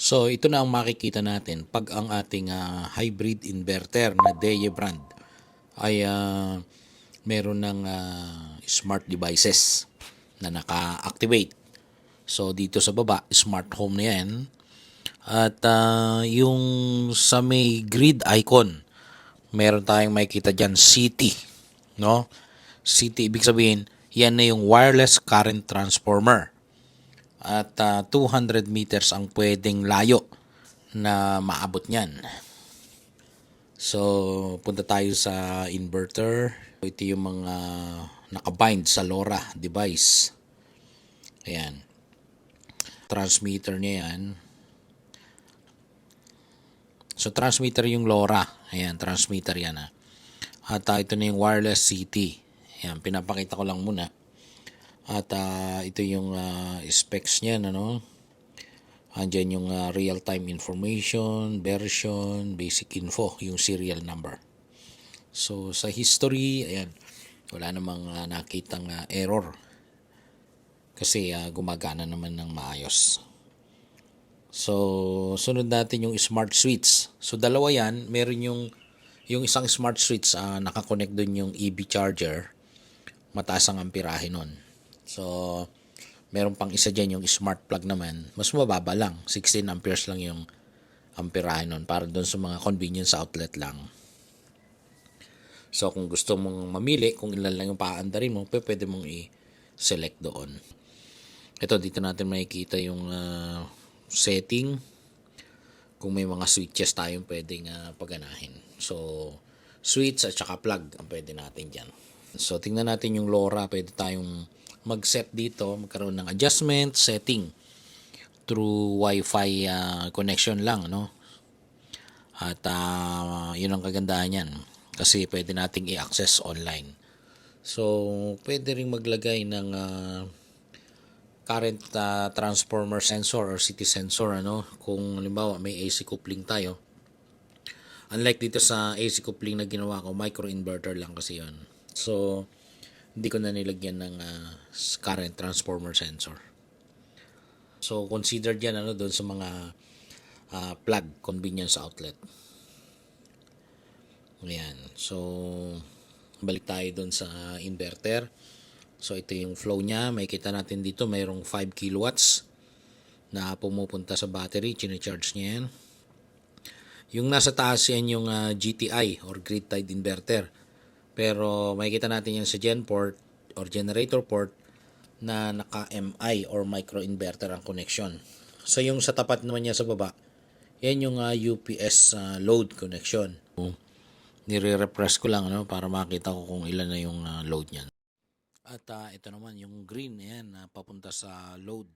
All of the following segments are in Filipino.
So ito na ang makikita natin pag ang ating hybrid inverter na DEA brand ay meron ng smart devices na naka-activate. So dito sa baba, smart home na yan. At yung sa may grid icon, meron tayong makikita dyan city. No? City, ibig sabihin, yan na yung wireless current transformer. At 200 meters ang pwedeng layo na maabot niyan. So, punta tayo sa inverter. Ito yung mga nakabind sa LoRa device. Ayan. Transmitter niya yan. So, transmitter yung LoRa. Ayan, transmitter yan. At ito na yung wireless CT. Ayan, pinapakita ko lang muna. At ito yung specs niya, ano? Andyan yung real-time information, version, basic info, yung serial number. So, sa history, ayan, wala namang nakitang error. Kasi gumagana naman ng maayos. So, sunod natin yung smart switch. So, dalawa yan. Meron yung isang smart switch, nakakonect dun yung EV charger. Mataas ang amperahe nun. So, meron pang isa dyan yung smart plug naman. Mas mababa lang. 16 amperes lang yung amperahe nun. Para dun sa mga convenience outlet lang. So, kung gusto mong mamili, kung ilan lang yung paandarin mo, pwede mong i-select doon. Ito, dito natin makikita yung setting. Kung may mga switches tayong pwedeng paganahin. So, switch at saka plug ang pwede natin dyan. So, tingnan natin yung LoRa. Pwede tayong mag-set dito, magkaroon ng adjustment, setting through Wi-Fi connection lang, no? At yun ang kagandahan yan. Kasi pwede nating i-access online. So, pwede ring maglagay ng current transformer sensor or city sensor, ano? Kung halimbawa may AC coupling tayo. Unlike dito sa AC coupling na ginawa ko, microinverter lang kasi yun. So, hindi ko na nilagyan ng current transformer sensor. So, consider yan doon sa mga plug convenience outlet. Ayan. So, balik tayo doon sa inverter. So, ito yung flow niya. May kita natin dito, mayroong 5 kilowatts na pumupunta sa battery. Chine-charge niya yan. Yung nasa taas yan yung GTI or grid-tied inverter. Pero makikita natin yan sa gen port or generator port na naka-MI or microinverter ang connection. So yung sa tapat naman niya sa baba, yan yung UPS load connection. Nire-repress ko lang para makita ko kung ilan na yung load niyan. At ito naman yung green yan papunta sa load.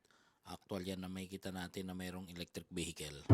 Actual yan na makikita natin na mayroong electric vehicle.